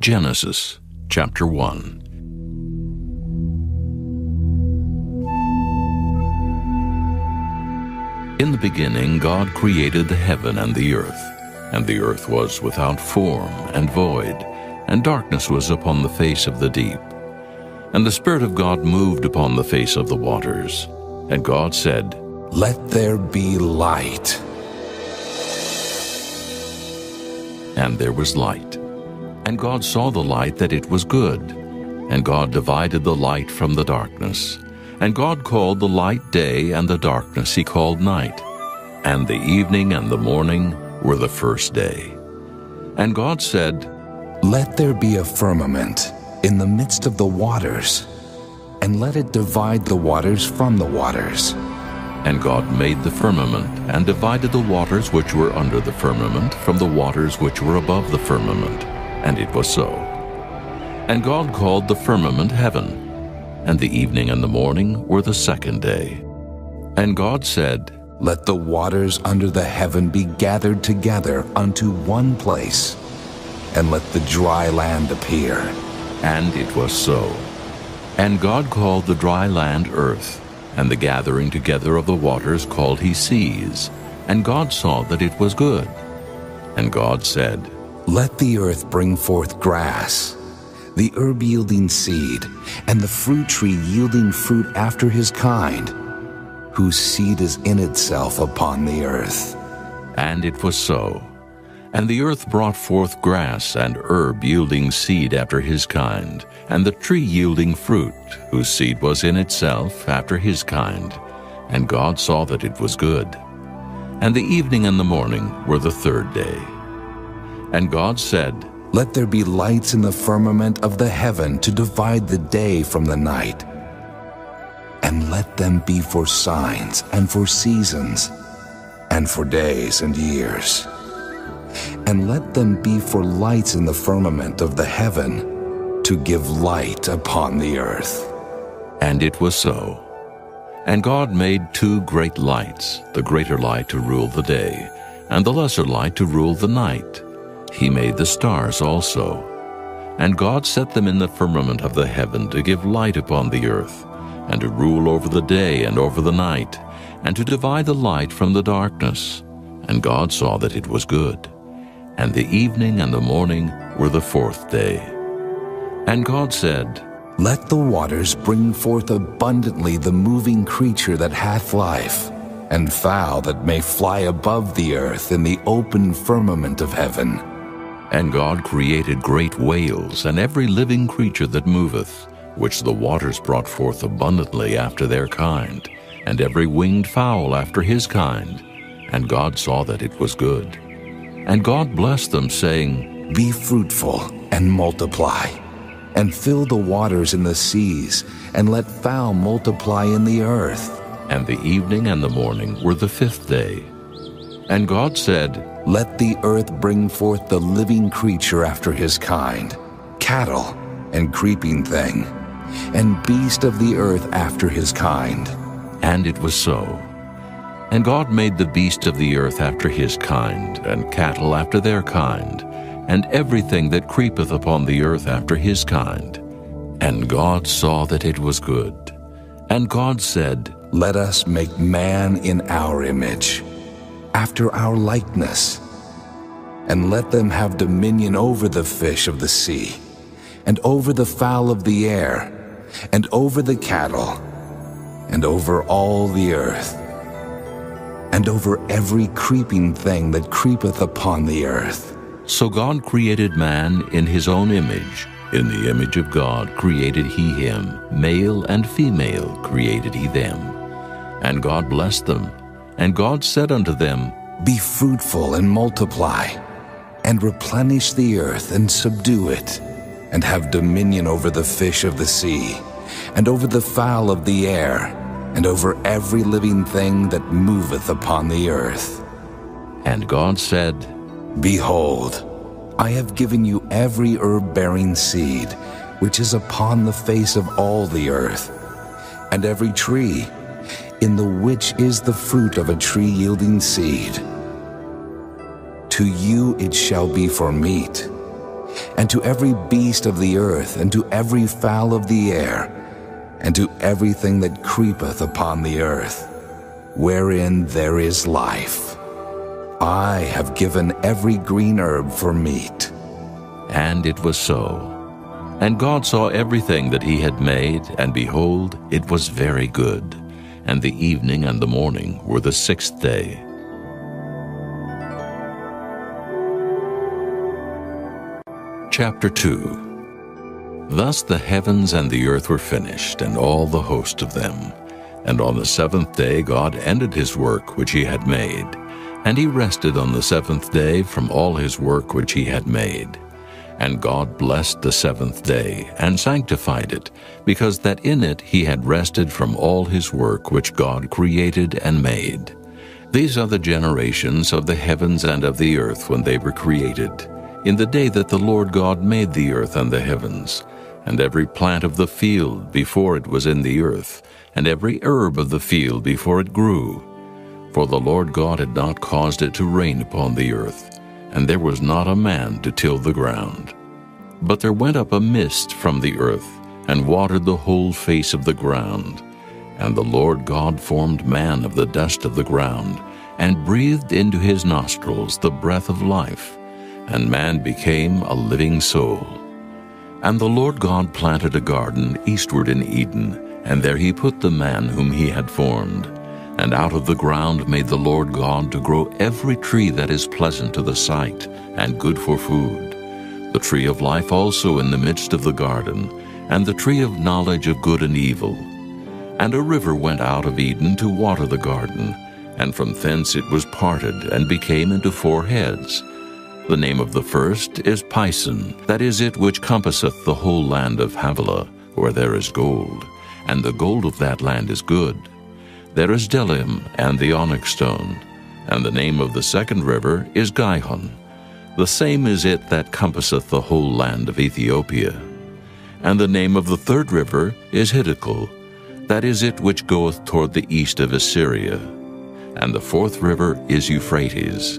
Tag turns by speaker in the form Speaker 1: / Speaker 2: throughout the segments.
Speaker 1: Genesis chapter 1. In the beginning God created the heaven and the earth was without form and void, and darkness was upon the face of the deep. And the Spirit of God moved upon the face of the waters. And God said,
Speaker 2: "Let there be light."
Speaker 1: And there was light. And God saw the light that it was good. And God divided the light from the darkness. And God called the light day, and the darkness he called night. And the evening and the morning were the first day. And God said,
Speaker 2: "Let there be a firmament in the midst of the waters, and let it divide the waters from the waters."
Speaker 1: And God made the firmament, and divided the waters which were under the firmament from the waters which were above the firmament. And it was so. And God called the firmament heaven. And the evening and the morning were the second day. And God said,
Speaker 2: "Let the waters under the heaven be gathered together unto one place, and let the dry land appear."
Speaker 1: And it was so. And God called the dry land earth, and the gathering together of the waters called he seas. And God saw that it was good. And God said,
Speaker 2: "Let the earth bring forth grass, the herb yielding seed, and the fruit tree yielding fruit after his kind, whose seed is in itself upon the earth."
Speaker 1: And it was so. And the earth brought forth grass and herb yielding seed after his kind, and the tree yielding fruit, whose seed was in itself after his kind. And God saw that it was good. And the evening and the morning were the third day. And God said,
Speaker 2: "Let there be lights in the firmament of the heaven to divide the day from the night, and let them be for signs and for seasons and for days and years. And let them be for lights in the firmament of the heaven to give light upon the earth."
Speaker 1: And it was so. And God made two great lights, the greater light to rule the day, and the lesser light to rule the night. He made the stars also. And God set them in the firmament of the heaven to give light upon the earth, and to rule over the day and over the night, and to divide the light from the darkness. And God saw that it was good. And the evening and the morning were the fourth day. And God said,
Speaker 2: "Let the waters bring forth abundantly the moving creature that hath life, and fowl that may fly above the earth in the open firmament of heaven."
Speaker 1: And God created great whales, and every living creature that moveth, which the waters brought forth abundantly after their kind, and every winged fowl after his kind. And God saw that it was good. And God blessed them, saying,
Speaker 2: "Be fruitful and multiply, and fill the waters in the seas, and let fowl multiply in the earth."
Speaker 1: And the evening and the morning were the fifth day. And God said,
Speaker 2: "Let the earth bring forth the living creature after his kind, cattle and creeping thing, and beast of the earth after his kind."
Speaker 1: And it was so. And God made the beast of the earth after his kind, and cattle after their kind, and everything that creepeth upon the earth after his kind. And God saw that it was good. And God said,
Speaker 2: "Let us make man in our image, after our likeness, and let them have dominion over the fish of the sea, and over the fowl of the air, and over the cattle, and over all the earth, and over every creeping thing that creepeth upon the earth."
Speaker 1: So God created man in his own image. In the image of God created he him, male and female created he them. And God blessed them. And God said unto them,
Speaker 2: "Be fruitful and multiply, and replenish the earth and subdue it, and have dominion over the fish of the sea, and over the fowl of the air, and over every living thing that moveth upon the earth."
Speaker 1: And God said,
Speaker 2: "Behold, I have given you every herb-bearing seed, which is upon the face of all the earth, and every tree, in the which is the fruit of a tree yielding seed. To you it shall be for meat, and to every beast of the earth, and to every fowl of the air, and to everything that creepeth upon the earth, wherein there is life. I have given every green herb for meat.
Speaker 1: And it was so. And God saw everything that he had made, and behold, it was very good. And the evening and the morning were the sixth day. Chapter 2. Thus the heavens and the earth were finished, and all the host of them. And on the seventh day God ended his work which he had made. And he rested on the seventh day from all his work which he had made. And God blessed the seventh day, and sanctified it, because that in it he had rested from all his work which God created and made. These are the generations of the heavens and of the earth when they were created, in the day that the Lord God made the earth and the heavens, and every plant of the field before it was in the earth, and every herb of the field before it grew. For the Lord God had not caused it to rain upon the earth, and there was not a man to till the ground. But there went up a mist from the earth, and watered the whole face of the ground. And the Lord God formed man of the dust of the ground, and breathed into his nostrils the breath of life, and man became a living soul. And the Lord God planted a garden eastward in Eden, and there he put the man whom he had formed. And out of the ground made the Lord God to grow every tree that is pleasant to the sight, and good for food, the tree of life also in the midst of the garden, and the tree of knowledge of good and evil. And a river went out of Eden to water the garden, and from thence it was parted, and became into 4 heads. The name of the first is Pison, that is it which compasseth the whole land of Havilah, where there is gold, and the gold of that land is good. There is Delim and the onyx stone, and the name of the second river is Gihon. The same is it that compasseth the whole land of Ethiopia. And the name of the third river is Hiddekel, that is it which goeth toward the east of Assyria. And the fourth river is Euphrates.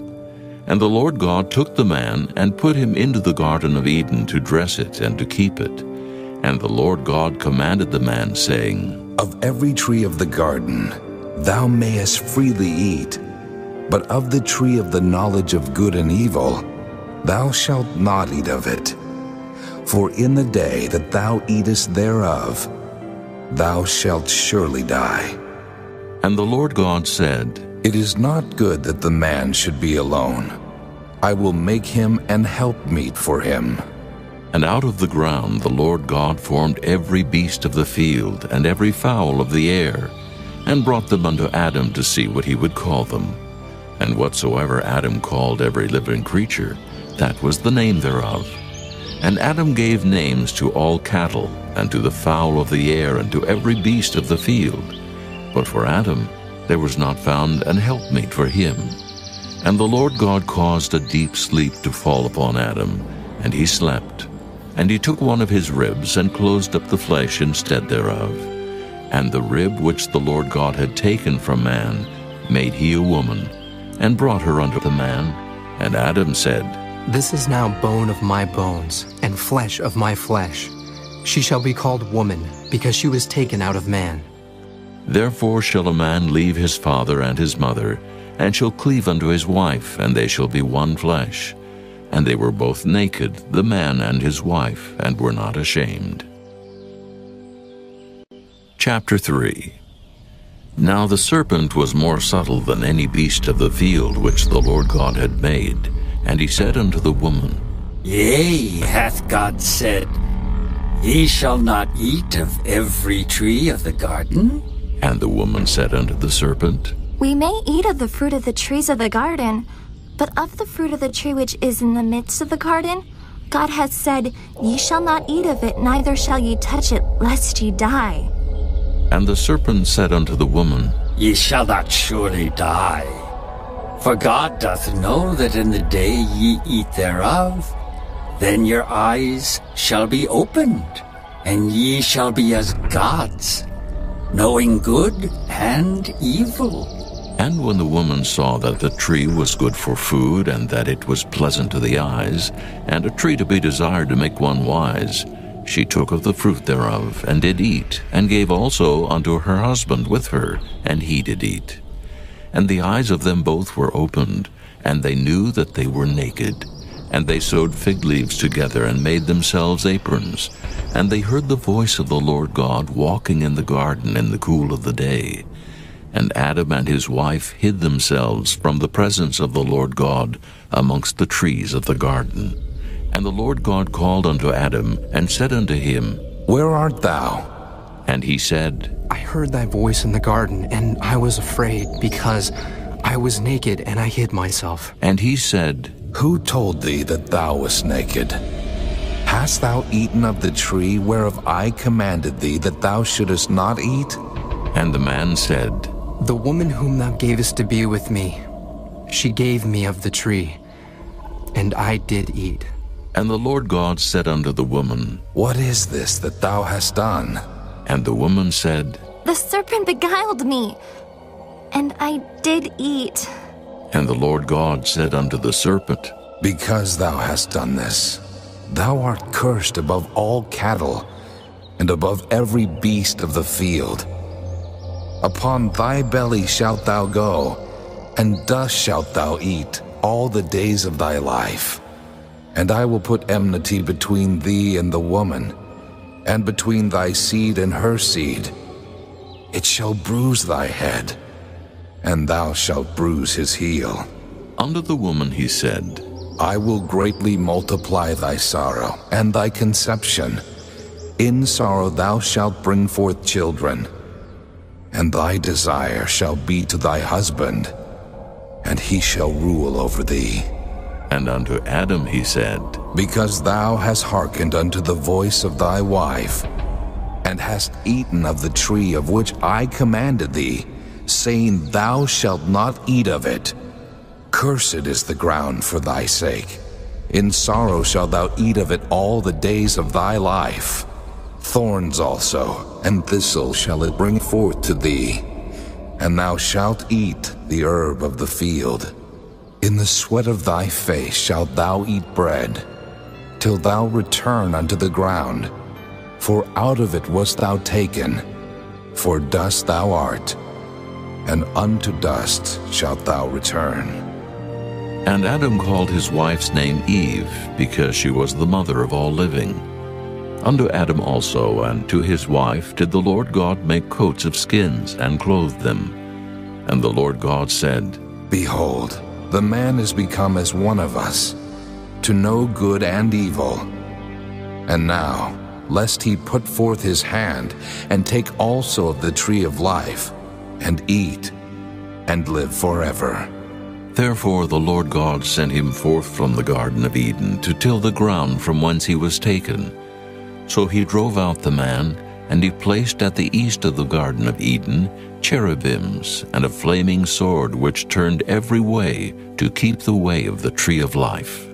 Speaker 1: And the Lord God took the man, and put him into the garden of Eden to dress it and to keep it. And the Lord God commanded the man, saying,
Speaker 2: Of every tree of the garden thou mayest freely eat, but of the tree of the knowledge of good and evil thou shalt not eat of it. For in the day that thou eatest thereof, thou shalt surely die.
Speaker 1: And the Lord God said,
Speaker 2: It is not good that the man should be alone. I will make him an helpmeet for him.
Speaker 1: And out of the ground the Lord God formed every beast of the field, and every fowl of the air, and brought them unto Adam to see what he would call them. And whatsoever Adam called every living creature, that was the name thereof. And Adam gave names to all cattle, and to the fowl of the air, and to every beast of the field. But for Adam there was not found an helpmeet for him. And the Lord God caused a deep sleep to fall upon Adam, and he slept. And he took one of his ribs, and closed up the flesh instead thereof. And the rib which the Lord God had taken from man made he a woman, and brought her unto the man. And Adam said,
Speaker 3: This is now bone of my bones, and flesh of my flesh. She shall be called woman, because she was taken out of man.
Speaker 1: Therefore shall a man leave his father and his mother, and shall cleave unto his wife, and they shall be one flesh. And they were both naked, the man and his wife, and were not ashamed. Chapter 3. Now the serpent was more subtle than any beast of the field which the Lord God had made. And he said unto the woman,
Speaker 4: Yea, hath God said, Ye shall not eat of every tree of the garden?
Speaker 1: And the woman said unto the serpent,
Speaker 5: We may eat of the fruit of the trees of the garden, but of the fruit of the tree which is in the midst of the garden, God hath said, Ye shall not eat of it, neither shall ye touch it, lest ye die.
Speaker 1: And the serpent said unto the woman,
Speaker 4: Ye shall not surely die. For God doth know that in the day ye eat thereof, then your eyes shall be opened, and ye shall be as gods, knowing good and evil.
Speaker 1: And when the woman saw that the tree was good for food, and that it was pleasant to the eyes, and a tree to be desired to make one wise, she took of the fruit thereof, and did eat, and gave also unto her husband with her, and he did eat. And the eyes of them both were opened, and they knew that they were naked. And they sewed fig leaves together, and made themselves aprons. And they heard the voice of the Lord God walking in the garden in the cool of the day. And Adam and his wife hid themselves from the presence of the Lord God amongst the trees of the garden. And the Lord God called unto Adam, and said unto him,
Speaker 2: Where art thou?
Speaker 1: And he said,
Speaker 3: I heard thy voice in the garden, and I was afraid, because I was naked, and I hid myself.
Speaker 1: And he said,
Speaker 2: Who told thee that thou wast naked? Hast thou eaten of the tree whereof I commanded thee that thou shouldest not eat?
Speaker 1: And the man said,
Speaker 3: The woman whom thou gavest to be with me, she gave me of the tree, and I did eat.
Speaker 1: And the Lord God said unto the woman,
Speaker 2: What is this that thou hast done?
Speaker 1: And the woman said,
Speaker 5: The serpent beguiled me, and I did eat.
Speaker 1: And the Lord God said unto the serpent,
Speaker 2: Because thou hast done this, thou art cursed above all cattle, and above every beast of the field. Upon thy belly shalt thou go, and dust shalt thou eat all the days of thy life. And I will put enmity between thee and the woman, and between thy seed and her seed. It shall bruise thy head, and thou shalt bruise his heel.
Speaker 1: Unto the woman he said,
Speaker 2: I will greatly multiply thy sorrow and thy conception. In sorrow thou shalt bring forth children, and thy desire shall be to thy husband, and he shall rule over thee.
Speaker 1: And unto Adam he said,
Speaker 2: Because thou hast hearkened unto the voice of thy wife, and hast eaten of the tree of which I commanded thee, saying, Thou shalt not eat of it. Cursed is the ground for thy sake. In sorrow shalt thou eat of it all the days of thy life. Thorns also and thistles shall it bring forth to thee, and thou shalt eat the herb of the field. In the sweat of thy face shalt thou eat bread, till thou return unto the ground. For out of it wast thou taken, for dust thou art, and unto dust shalt thou return.
Speaker 1: And Adam called his wife's name Eve, because she was the mother of all living. Unto Adam also and to his wife did the Lord God make coats of skins, and clothed them. And the Lord God said,
Speaker 2: Behold, the man is become as one of us, to know good and evil. And now, lest he put forth his hand, and take also of the tree of life, and eat, and live forever.
Speaker 1: Therefore the Lord God sent him forth from the Garden of Eden to till the ground from whence he was taken. So he drove out the man, and he placed at the east of the Garden of Eden cherubims and a flaming sword which turned every way to keep the way of the tree of life.